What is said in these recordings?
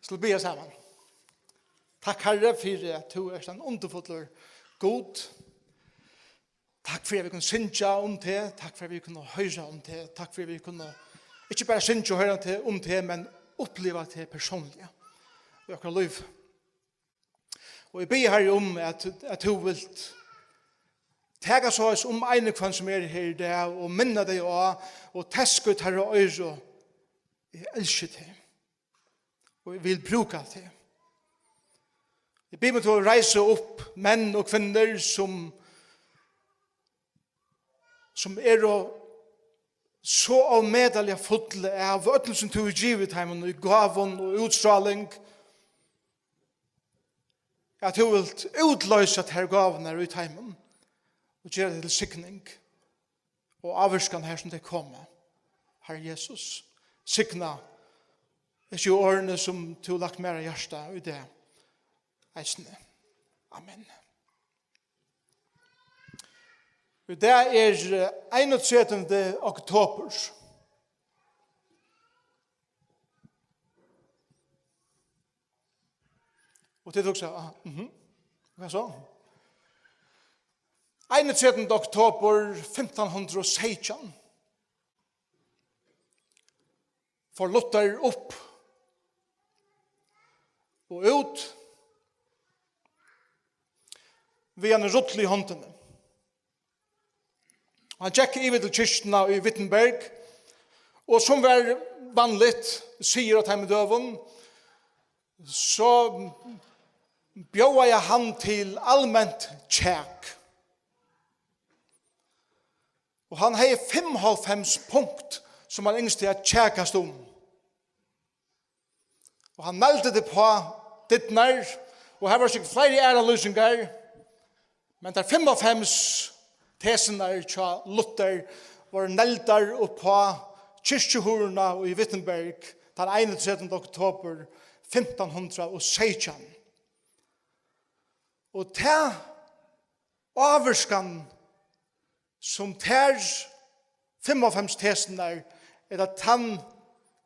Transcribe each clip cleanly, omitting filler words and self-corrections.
Skal be sammen. Takk Herre for at du en underfuller god. Takk for at vi kunne synge om det. Takk for at vi kunne høre om det. Takk for at vi kunne ikke bare synge og høre om det, men oppleve det personlige. I akkurat liv. Og jeg ber Herre om at du vil tega så oss om ene kvann som her i dag, og minne deg og teske ut Herre og øyre. Jeg elsker det. Og jeg vil bruke det. Jeg ber meg til å reise opp menn og kvinner som så avmedelig fulle av ødel som tog i givet heimen og i gaven og utstråling. At du vil utløse at her gaven er ut heimen og gjøre det til sikning og avvarskan her som det kommer. Herre Jesus, sikna ikke årene som du har lagt mer i hjertet i det. Eisne. Amen. Det er 31. oktober. Og det tok seg, hva så? 31. oktober 1516 får Luther opp og ut ved en ruttelig i håndene. Han gikk i til kyrkene i Wittenberg, og som var vanligt, sier at han med døven, så bjøde jeg han til allmänt tjekk. Og han har 95 punkt som han yngste at tjekkast om. Og han meldte det på dittner, og her var sikkert flere ærelusinger, men der 95 tesener til Luther var neldar opp på kyrkjehurna i Wittenberg den 31. oktober 1516. Og til avvarskan som ter 55 tesener er at han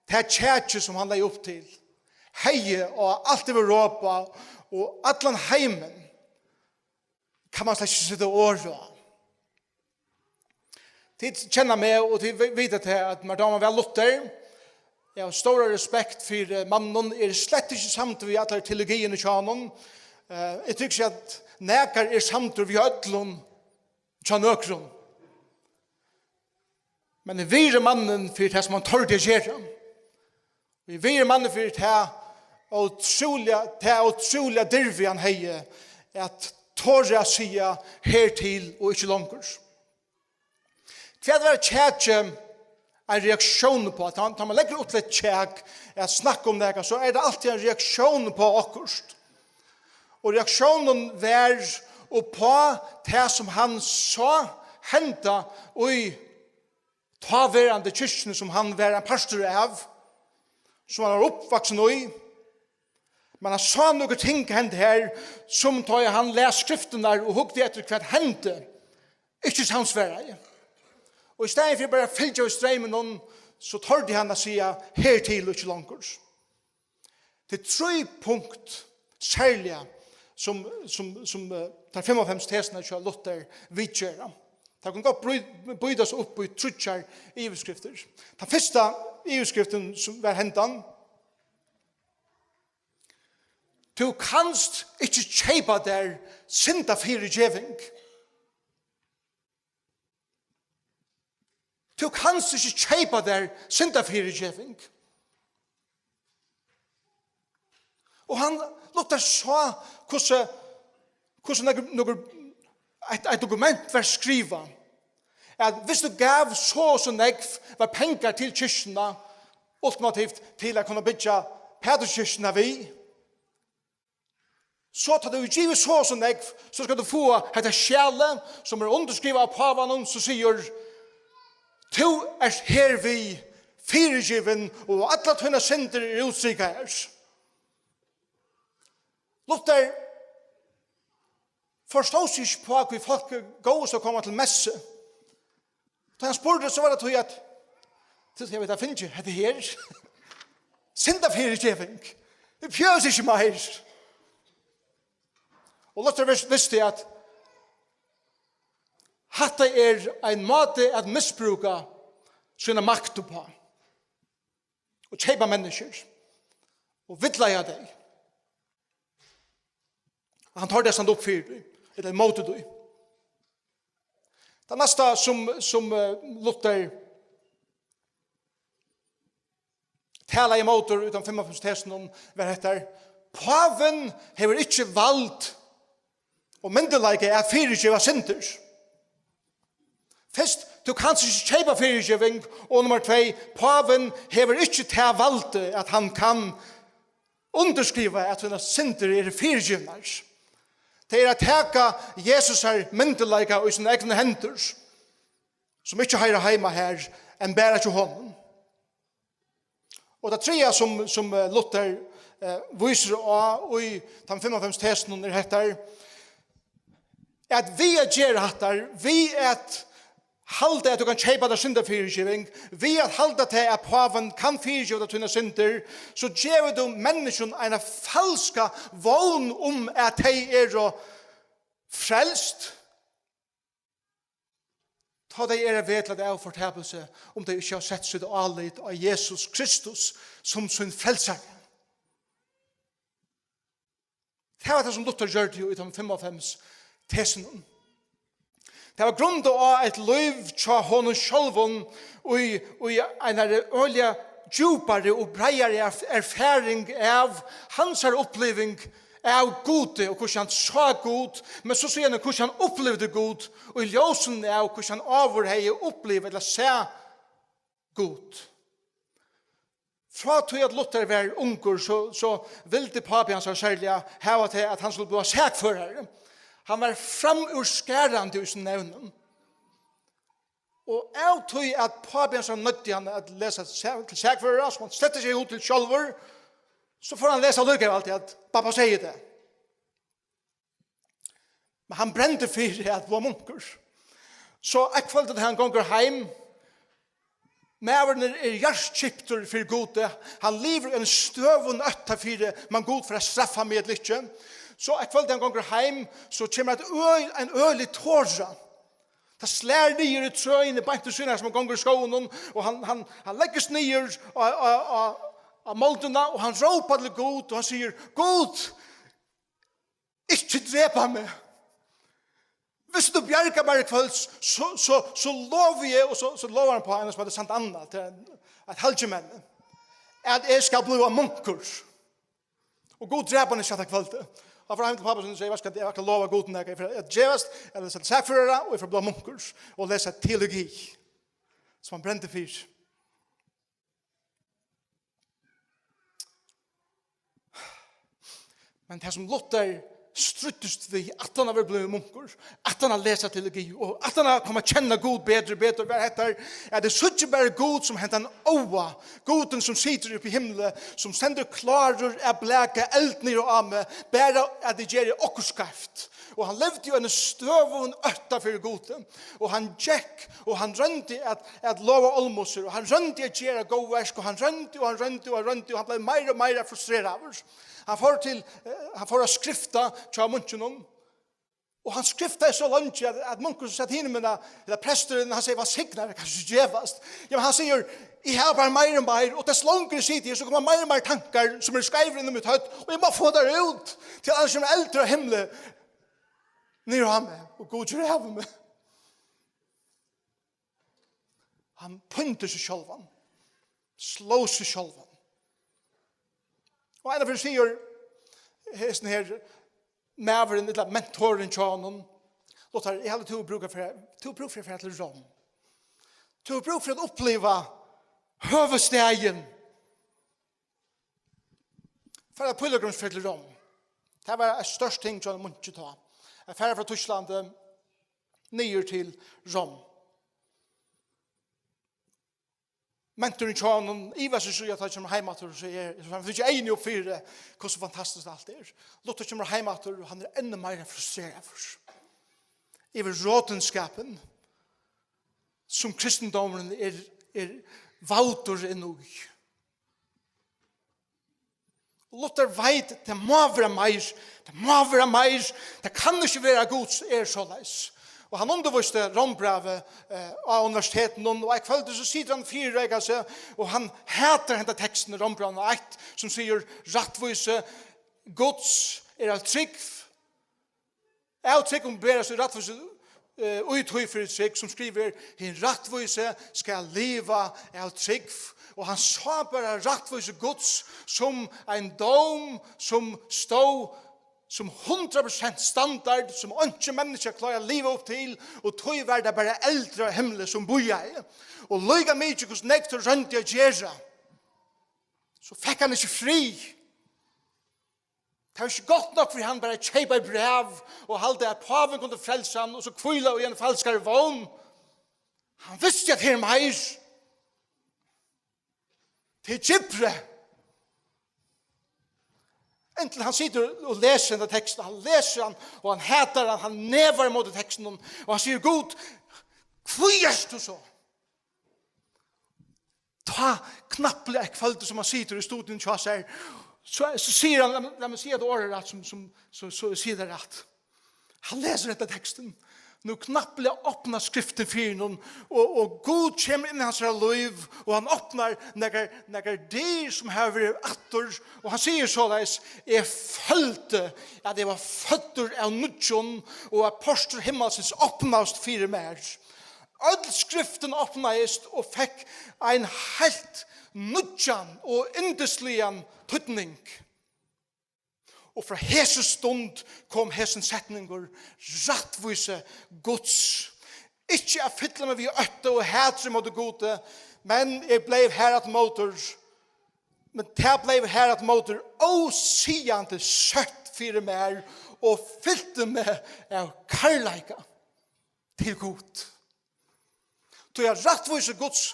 til kjærkje som han legger opp til heie og alt i Europa og atlan heimen kan man slett ikke sitte året av. De kjenner meg, og de vet at madame vel Luther, jeg har stor respekt for mannen, slett ikke samt ved alle teologiene i kjanen. Jeg tykker ikke at nekar samt ved ødlån kjanøkron. Men jeg vil mannen for det som han tar til å gjøre. Jeg vil mannen for det utrolige dirvi han heier, at tåre sier hertil og ikke langer. Hva er det kjærkje en reaksjon på? Når man legger ut litt kjærk og snakker om det, så er det alltid en reaksjon på akkurst. Og reaksjonen var på det som han sa henta i taverande kyrkene som han var en pastor av, som han var oppvaksen i. Men han sa noen ting hent her, som tar han les skriften der og hukte etter hva hente. Ikke samsverige. Og i stedet for bare fylke av streimen, så tar de han å si hertil og ikke langer. Det er 3 punkt særlig som tar 55 tesene til Luther vidgjøre. Det kan godt brydes opp i 3 iveskrifter. Den første iveskriften som var hentan, du kanst ikke kjeipa der synda fire djeving. Du kanst ikke kjeipa der synda fire djeving. Og han Luther sa hvordan et dokument var skriva. At hvis du gav så negv var penger til kyrkjene, ultimativt til å kunne bygge pederkyrkjene vi, så tar du givet så negv, så skal du få dette sjæle som er underskrivet av pavan, som sier du er her vi firegiven og alle tunne synder er utsikker her. Luther forstod seg ikke på at vi folk går og kommer til messe. Da han spurte så var det at jeg vet, jeg finner ikke dette her. Synder firegiven. Vi pjøs ikke mer. Og Luther visste at hatta en måte at misbruka sina makt på. Og kjeipa mennesker. Og vittleia deg. Og han tar det stand opp for deg. Eller mot deg. Det neste som Luther taler i motor utan 55-tesen om hva heter paven hever ikke valgt og myndelaget er fyrirgjev av synder. Først, du kan ikke kjeipa fyrirgjeving, og nummer 2, paven hever ikke til valgt at han kan underskriva at hans synder er fyrirgjevnar. Det er at teka Jesus er myndelaget i sine egne hender, som ikke høyre heima her, enn bæra til hånden. Og det tredje som Luther viser av i den 55-tesen er hettar, at vi gjør hattar, vi halda at du kan kjeipa deg synder fyrirgiving, vi halda til at paven kan fyrirgiva deg tunna synder, så gjør du mennesken en falska vogn om at de er frelst, ta de vedlade av fortapelse om de ikke har sett sitt alit av Jesus Kristus som sin frelsare. Det var det som Luther gjør det i de 55-tesen. Det var grunn av et liv til honom sjølven og en øyelig djupere og breiere erfaring av hans oppleving av gode og hvordan han sa god, men så sier han hvordan han opplevde god, og i ljósen av hvordan han overhei opplevde eller se god. Fra til at Luther var unger, så ville papi hans særlig hava til at han skulle bli sækførere. Han var framurskærande i sin nevnen. Og av til at papi hans nødde han at lese til sækførere, så han sletter seg ut til sjølver, så får han lese lykke alltid at pappa sier det. Men han brente for at var munker. Så jeg følte at han gonger heim. Mæveren hjertskipter for gode. Han lever en støvun øtta for man god for å straffa med et lykke. Så jeg følte han gonger heim, så kommer en øylig tårsa. Det slær nyer i trøyene, bare til syne som han gonger skoen, og han legges nyer av måltuna, og han råper til Gud, og han sier, Gud, ikke drepa meg. Hvis du bjerker meg i kveld, så lover jeg, og så lover han på henne som hadde sant Anna, til et halvkjemenn, at jeg skal bli av munker. Og Gud drepa henne satt av kveldet. Og for han til pappa som sier, jeg skal love Gud når jeg er djevast, jeg leser sakførere, og jeg får bli av munker, og leser teologi, som han brente fyr. Men det som Luther struttest vi at han har blivit munker, at han har lest teologi, og at han har kommet kjenne Gud bedre og bedre, hva heter, det så ikke bare Gud som henter en åa, Guden som sitter oppe i himmelen, som sender klarer av blæke, eld ned og ame, bare at det gjør okkerskraft. Og han levde jo en støvun øtta for Guden, og han gikk, og han rønte at lova olmoser, og han rønte at gjøre god versk, og han rønte, og han ble mer og mer frustreret av oss. Han får å skrifta til munchen, og han skrifta så langt at munchen som satt hinne med det, presteren, han sier, hva signar, kanskje djevast. Ja, men han sier, jeg har bare mer og mer, og dess langere sitter jeg, så kommer mer og mer tankar som skriver inn i mitt høyt, og jeg må få det ut til alle som eldre av himmelen, ned av meg, og god gjør av meg. Han pynter seg sjølvan, slår seg sjølvan. Og en av dem sier, hesten her, mæveren, eller mentoren til honom, Lothar, jeg hadde to bruk for å til Rom. To bruk for å oppleve høvestegen. For å pilgrimsferd til Rom. Det var en størst ting som man ikke ta. Jeg færre fra Tyskland, nye til Rom. Mentoren til honom, i hva som sier at han kommer heimater og sier, han er ikke enig opp for det, hvor så fantastisk alt er. Luther kommer heimater, og han er enda mer frustreret for oss. I rådenskapen, som kristendommen er valter inn i. Luther veit, det må være meir, det kan ikke være Guds såleis. Og han underviste rombrevet av universiteten, og jeg kvalgte så sitter han fyrrega seg, og han heter hentet teksten i rombrevet 1, som sier, rattvise Guds av trygg. Av trygg ber seg rattvise uthøy for trygg, som skriver, hin rattvise skal leva av trygg. Og han sa bare rattvise Guds som en dom som stod som 100% standard, som ikke mennesker klarer å leve opp til, og tog var det bare eldre himmel som bor i. Og løyga mye hvordan nekter rønt jeg gjøre. Så fikk han ikke fri. Det var ikke godt nok for han bare kjøpe et brev, og halte at paven kunne frelse han, og så kvile og en falskere vogn. Han visste at det er meir. Det er Gypre. Enten han sitter og leser denne teksten, han leser han, og han heter han never mot teksten, og han sier, God, hvor gjør du så? Ta knappelig et kveld som han sitter i studien til oss her, så sier han, la meg si et året rett, så sier det rett. Han leser denne teksten, nu knappelig åpner skriften for noen, og Gud kommer inn i hans liv, og han åpner nekker dyr som har vært atter, og han sier såleis, jeg følte at jeg var føtter av nødjon, og at poster himmelsens åpnast fire mer. All skriften åpnast og fikk en helt nødjan og indeslian tøtning. Og fra Jesus stund kom hesen setninger rattvise Guds. Ikke jeg fytler meg vi øtte og hætre mot det gode, men jeg ble her at motor, men det ble her at motor, og siande søtt fire mer, og fylte meg av karlaika til god. Så jeg rattvise Guds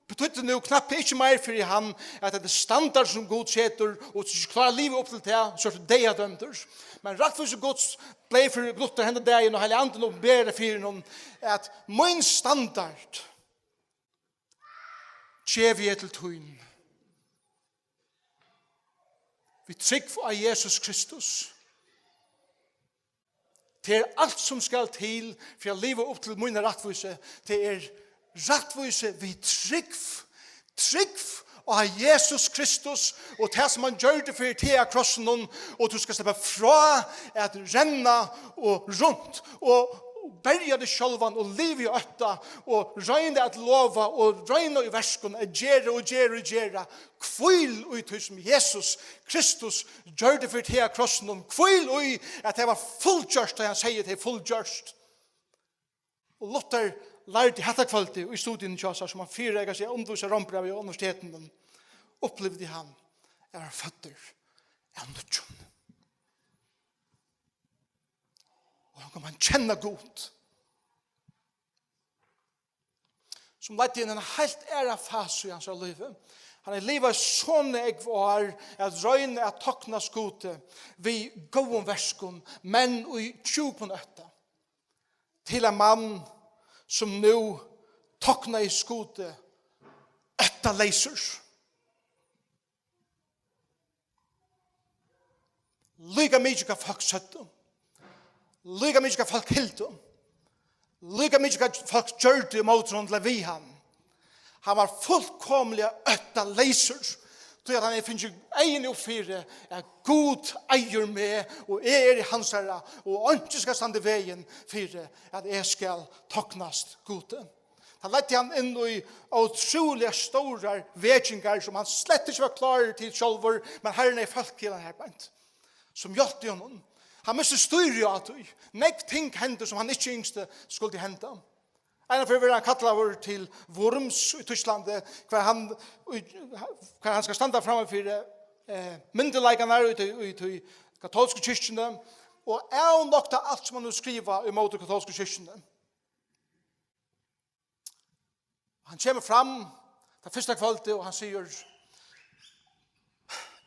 betydde nu knappt ikke mer for han at det er standard som Gud setter og ikke klarer livet opp til det så er det jeg dømter. Men rattvis og Guds ble for Luther henne dagen og hele anden og ber det for noen at min standard kjev jeg til tøyen. Vi trygg av Jesus Kristus. Det er alt som skal til for å leve opp til mine rattvise. Det er rattvise vi trygg av Jesus Kristus og det som han gjør det for til av krossen og du skal slippe fra at renna og rundt og berge det sjølvan og liv i øtta og røyne at lova og røyne i versken og gjøre kvil ut som Jesus Kristus gjør det for til av krossen kvil ut at det var fullgjørst da han sier det er fullgjørst og Luther lærte hetta kvalitet i studien til oss som han fyrrega seg underviser rombrev i universiteten opplevde han var føtter av nødjon. Og han kan man kjenne godt. Som lærte inn en helt æra fase i hans liv. Han er livet sånne jeg var at røyne at takna skote vi gåom verskon men i 20 til en mann som nu takna i skote etta leisers. Lyga mykje ka folk søttum. Lyga mykje ka folk hiltum. Lyga mykje ka folk gjørte mot rundt vi han. Han var fullkomlig etta leisers. Så at han finner egen oppfyre at God eier meg og jeg i hans herre og ikke skal stande veien for at jeg skal taknast gode. Han lette han inn i utrolig store vedkjengar som han slett ikke var klar til selv, men herren er folk til han her bænt. Som hjelpte honom. Han måste styre at nek ting hender som han ikke yngste skulle hende. En av fyrir han kattlet til Worms i Tyskland, hver han skal standa framme for myndelaikene i katolske kyrkjene, og er nok til alt som han skriver imot de katolske kyrkjene. Han kommer fram det første kvalget, og han sier, jeg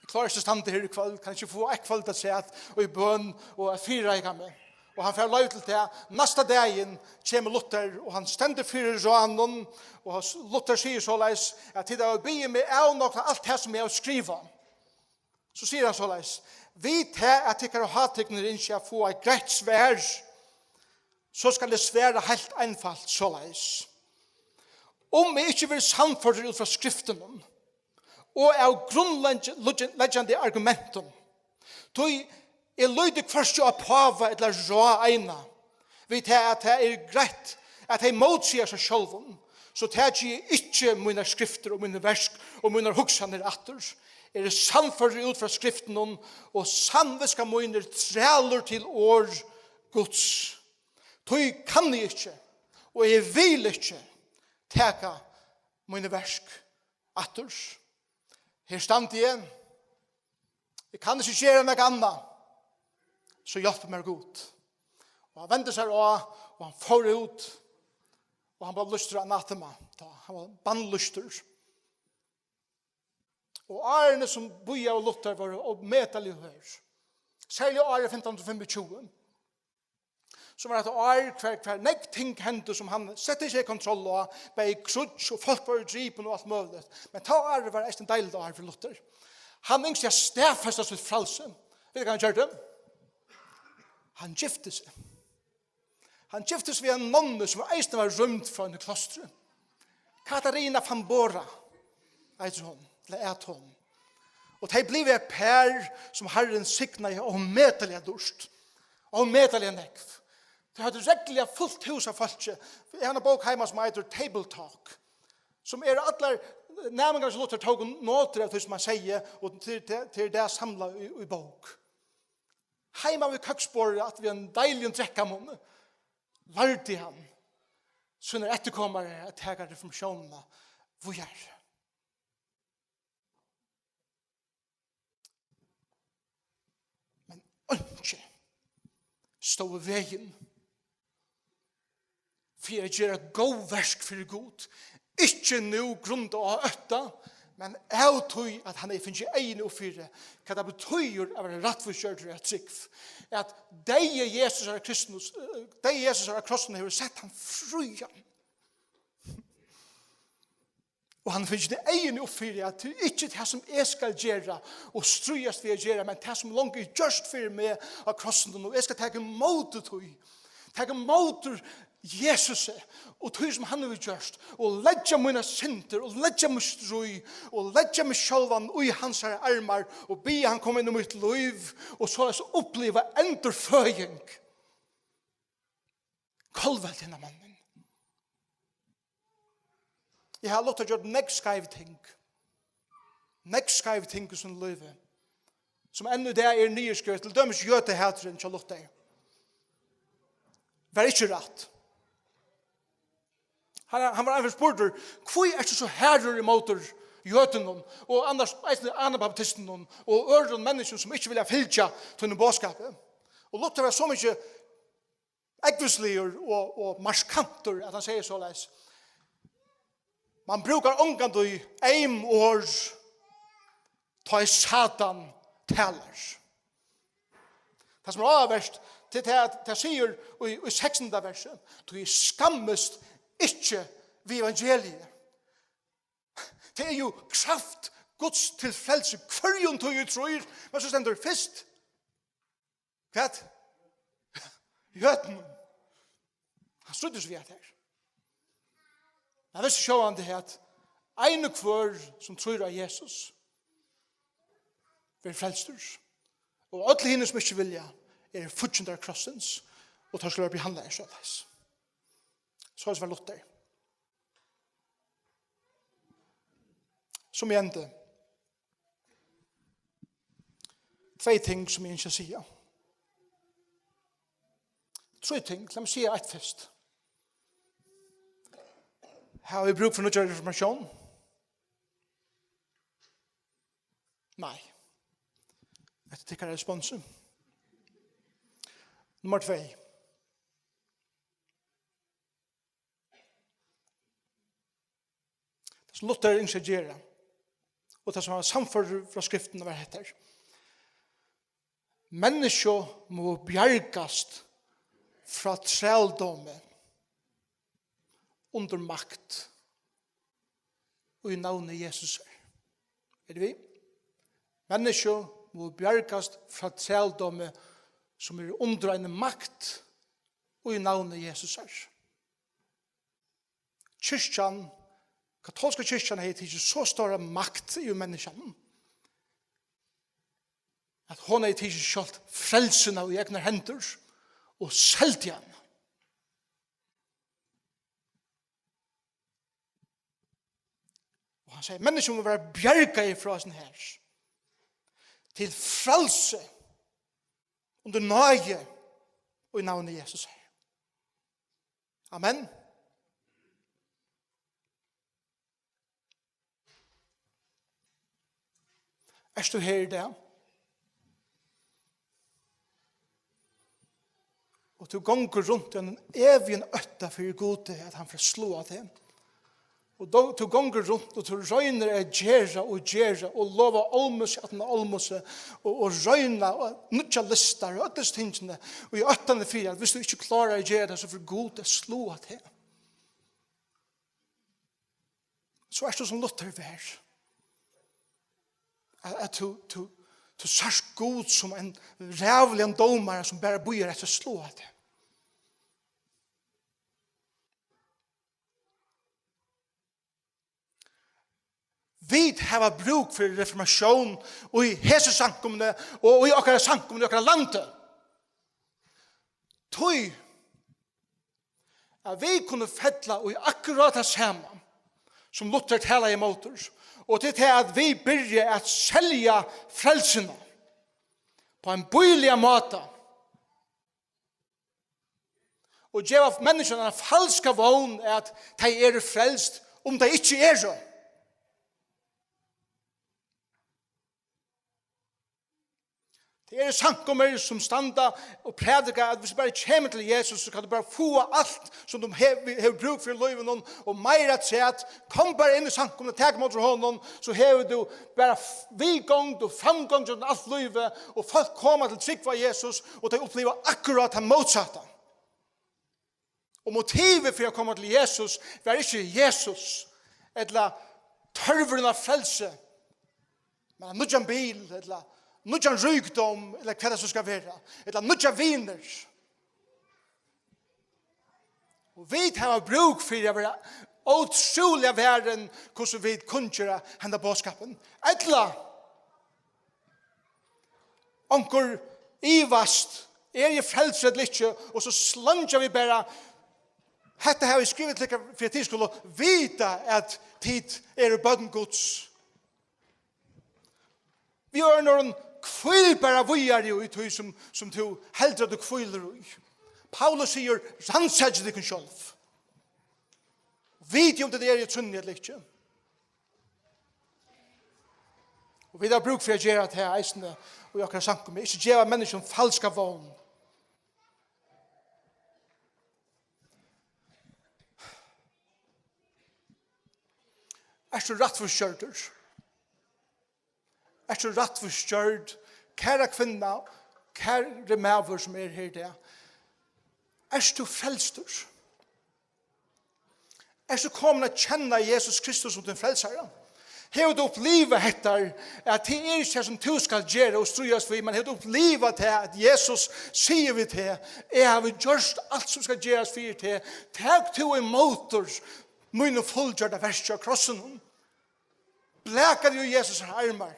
klarer ikke å stande her i kveld, kan ikke få et kveld til seg, og i bøn, og fire jeg kan med. Og han får lov til det. Neste dagen kommer Luther, og han stender fyrir Johannen, og Luther sier såleis, at til det å bli med er nok alt det som jeg har skrivet. så sier han såleis, vi til at jeg har hatt ikke få et greit svær, så skal det svære helt einfalt såleis. Om vi ikke vil samføre ut fra skriften, og av grunnleggende argumenten, då er løyde først å pava eller rå eina, vi til at det greit, at jeg motsier seg sjølven, så tar jeg ikke mine skrifter og mine versk og mine hugsaner atter. Det samfører ut fra skriften og samviska mine træler til år Guds. Tøy kan jeg ikke, og jeg vil ikke teka mine versk atter. Her stand igjen. Jeg kan ikke gjøre noe annet, så hjelper meg godt. Og han vendte seg og han får ut, og han var lyster anatema. Han var bannlyster. Og årene som boja og lutter var og metallig her. Særlig året 1525. Som var et år hver nek ting hendte som han sette seg i kontroll og bei krutsk og folk var i dripen og alt mulig. Men ta året var en deilig år for Luther. Han yngste jeg stedfestet sitt frelse. Vet du hva han gjør det? Han gifte seg. Han gifte seg ved en nonne som eisen var rømt fra en klostre. Katarina van Bora, eiter hun, eller et hun. Og det ble et pær som Herren signa i og medelige dorst. Og medelige nekv. Det hadde reggelig fullt hus av folk. Jeg har en bok hjemme som heter Table Talk. Som alle nærmengar som Luther tog noter av det som han sier, og til det samlet i bok. Hjemme ved køksbordet at vi en deilig drekkamåne. Lærte han, så når etterkommere at jeg har reformasjonene, hvor jeg er. Men ønske stå i veien for jeg gjør god versk for god. Ikke nå grunn til å øtte, men jeg tror at han er finnes egen og fire, hva det betyr å være rættvísgering og trygg. At deg Jesus er Kristus, deg Jesus er krossen, har sett han fri. Og han finnes det egen og fire, at det er ikke det som jeg skal gjøre, og strøyest vi gjøre, men det som langt er gjørst for meg av krossen, og jeg skal ta imot det, ta imot Jesus og tog som han har gjort og leggja mine synder og leggja meg strøy og leggja meg sjølvan i hans armar og be han komme inn i mitt liv og så oppleva endurføying kolvelt denne mannen. Jeg har lagt å gjøre next skaiv ting som livet som enda det er nyskrevet til dømes gjøte hætren til lukta var ikke rett. Han var en spurter, hvor er det så herrer i måter jødene og anabaptisten og øren mennesker som ikke vil fylle til en båtskapet. Og Luther var så mye eggvislige og marskanter at han sier så leis. Man brukar omgående i en år ta i Satan taler. Det som er avverst til det sier i 16. verset, du er skammest ikke ved evangeliet. Det er jo kraft Guds til frelse. Hverjon tog tror, men så stender først. Hva? Jøten. Han struttes vi at her. Jeg vil se han det at en og hver som tror av Jesus vil frelster. Og alle henne som ikke vilja er fortjent av krossens og tar skal være behandlet i sjølves. Så er det Luther. Som igjen det. 2 ting som jeg ikke sier. 3 ting. La meg si et først. Har vi bruk for noe reformasjon? Nei. Dette tykker jeg responsen. Nummer 2. Det som Luther insigerer, og det som har samført fra skriften over dette. Mennesker må bjergast fra trældomme under makt og i navnet Jesus. Er det vi? Mennesker og bjergast fra trældomme som under en makt og i navnet Jesus her. Kyrkjan, katolska kyrkjan har ikke så stor makt i menneskene at hun har ikke kjølt frelsene i egne hender og selv igjen. Og han sier, mennesker må være bjerget ifra sin her til frelse under nøye og i navnet Jesus her. Amen. Er du her i dag? Og du gonger rundt i en evig øtta for gode at han får slå av det. Og du gonger rundt og du røyner gjerra og lova olmus at den olmus og røyna og nutja listar og øttes tingene og i øttane fyrir at hvis du ikke klarer å gjøre det så får gode slå av det. Så er det som Luther vær. At du sørst god som en rævlig en domare som bare bøyer etter slå av det. Vi har bruk for reformasjon og i hese sankumene og i okkara sankumene i okkara landet. Tøy at vi kunne fettla og i akkurat det samme som Luther taler imot oss. Og til at vi begynner at selge frelsene på en bøylig måte. Og gjøre menneskene en falsk vogn at de er frelst om de ikke er så. Det er sankummer som standa og predikar at hvis du bare kommer til Jesus så kan du bare få alt som du har bruk for i livet og meira til at kom bare inn i sankummer og teg mot honom så har du bare vigångt og framgångt og alt livet og folk kommer til trygg for Jesus og de opplever akkurat han motsatta. Og motivet for å komme til Jesus var ikke Jesus eller tørveren av frelse men nudjan bil eller nudjan rykdom, eller hva det som skal være, eller nudjan viner. Og vi har bruk for å være utrolig verden hvordan vi kunngjøre henne bådskapen. Eller, onker ivast, jeg frelset litt, og så slanger vi bare, dette har vi skrivet til for at de skulle vite at tid er bøden Guds. Vi gjør noen kvill bara vujar i tog som du heldre du kvillar i. Paulus sier, rannsætje deg sjálf. Vet om det er i trunnet eller ikke. Og vi har bruk for å gjøre det her eisene og jeg kan sanke meg. Ikke gjøre mennesker falska vogn. Er du rattforskjørter? Er du rattforskjørt? Kære kvinna, kære maver som er her der. Er du frelstur? Er du kommet å kjenne Jesus Kristus som din frelsare? Har du opplivet etter at det er ikke som du skal gjøre og strøyes for, men har du opplivet til at Jesus sier vi til, jeg har gjort alt som skal gjøres for til, takk to imot oss, mine fullgjørte verste av krossen. Blæker du Jesus armar,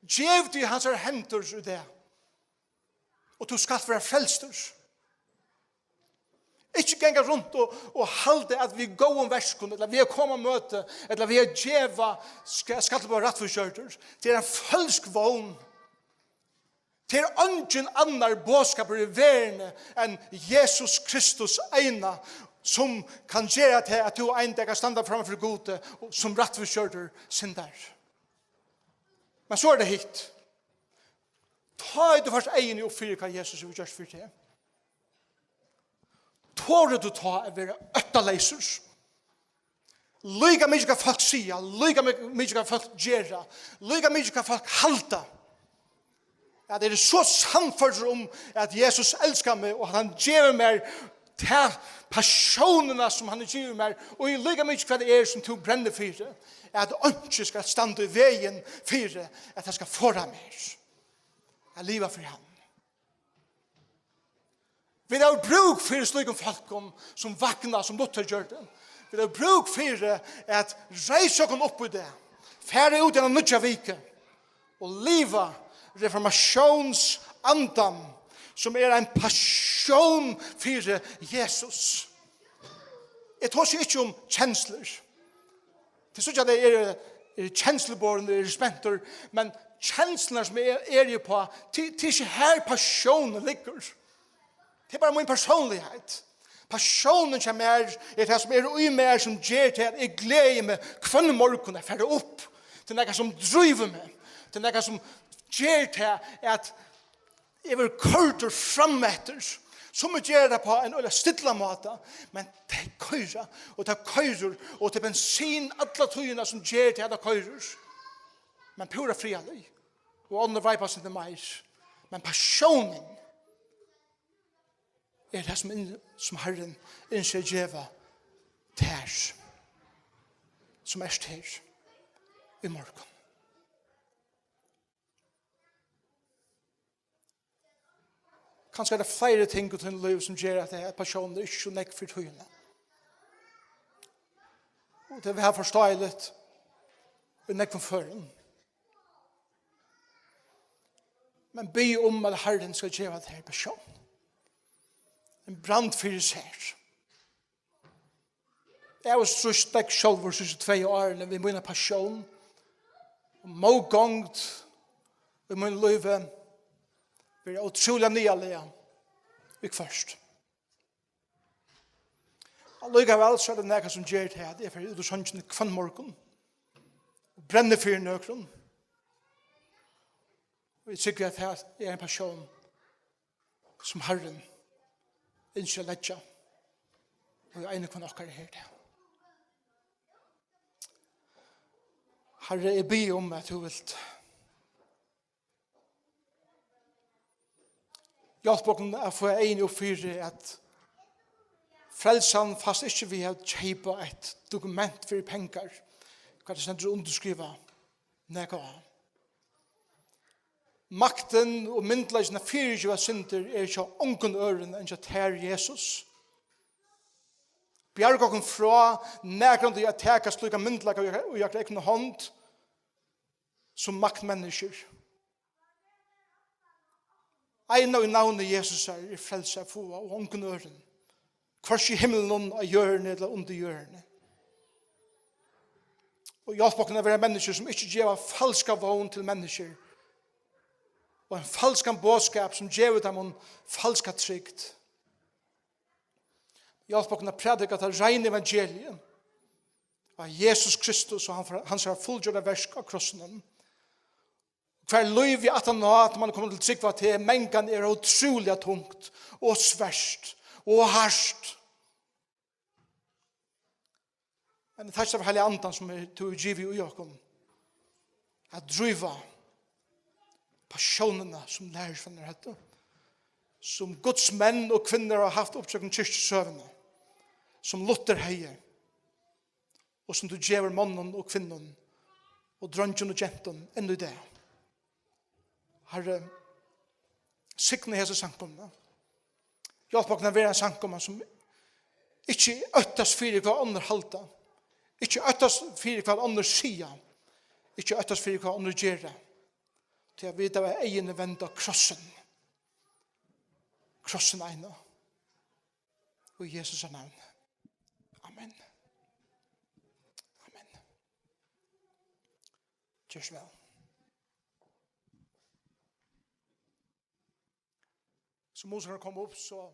gjev du hans henter i det, og du skal være frelsters. Ikke ganga rundt og halde at vi går om verskund, eller vi er kommet møte, eller vi er djeva, skal på rattforskjørter. Det er en falsk vogn. Det er ingen annar bådskaper i verden enn Jesus Kristus ena, som kan gjøre til at du en dag kan standa framfor gode, som rattforskjørter synder. Men så er det hit. Ta du først egen i oppfyrir hva Jesus vil gjøre for det. Tårer du ta å være øttaleisers. Lyga mye hva folk sier, lyga mye hva folk gjør, lyga mye hva folk halta. Ja, det er så samfunnet om at Jesus elsker meg, og han gjør meg til personene som han gjør meg, og jeg lyga mye hva det er som tog brenner for det, at ønske skal stande i veien for det, at han skal fåre meg. att leva för han. Vi har bruk för slikum folkum som vakna som Luther gjorde. Vi har bruk för att reisa oss upp i det. Färre ut en nutja vike och leva reformationsandan som en passion för Jesus. Jag tar inte om känslor. Det är så att det är känsloborn, det är späntor, men känslorna som är ju på, det är inte här passionen ligger. Det är bara min personlighet. Passionen som är det som är i mig som ger till att jag gläder mig kvann morgon jag färder upp. Det är något som driver mig. Det är något som ger till att jag vill kurder framätter. Som gör det på en stilla måte. Men det är köra och det är körer och det är bensin alla tygerna som ger till att det körer. Men pura frialig. Och andra vajpas inte mer. Men passionen är det som Herren inser djeva tär som är tär i morgon. Kanskje er det flere ting i din liv som gjør at det er passionen ikke så nekk for tøyene. Og det vi har forstått litt i nekk for føren. Men be om at Herren skal gjøre det her passion. En brandfyrir sær. Jeg var så stekk selv for 22 årene ved min passion. Og mågångt ved min liv. Vi er utrolig nyalige. Vi først. Allikevel så er det noe som gjør det her. Det er for ut og sånn kvann morgen. Brenner for nøkron. Og jeg tykker at det er en passion som Herren ikke letja. Og jeg ene kvann okkar her det. Herre, jeg ber om at du vil hjelp oss å få en oppfyre at frelsan fast ikke vi har kjeipa et dokument for penger. Hva det sender å underskriva nega av. Makten og myndelagsene 24 synder er ikke ongen øren enn ikke ter Jesus. Bjarg okken fra nærgrunn til å teka slika myndelaga og jeg ikke noe hånd som maktmennesker. Ein og navnet Jesus er frelse få og ongen øren. Kvars i himmelen og hjørne eller under hjørne. Og hjelp okken å være mennesker som ikke gjør falska vogn til mennesker. Og en falskan bådskap som gjør dem en falska trygt. Hjelp okken å predika til rein evangeliet av Jesus Kristus og hans fullgjørende versk av krossen. Hver liv i at han har at man kommer til trygg til mengan er utrolig tungt og sverst og harsht. Men det tar av hele andan som er til å give i okken at driva passionene som lærer fra dette som Guds menn og kvinner har haft oppsøkken kyrkjesøvende som Luther heier og som du gjever mannen og kvinnen og drøntjen og jenten enn i det. Herre, sikne hese sankomna. Hjelp oss å være en sankomna som ikke øttes for hva andre halta. Ikke øttes for hva andre sier. Ikke øttes for hva andre gjør. Til jeg vet av egen venda krossen. Krossen ene. Og i Jesus navn. Amen. Amen. Gjørs vel. Så musikerne kom upp så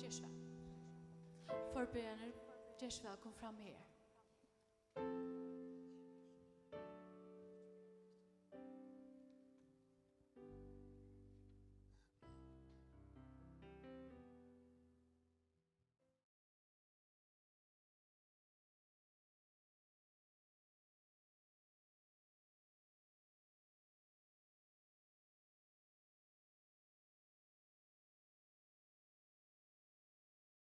Joshua. Förböner Joshua kom fram här.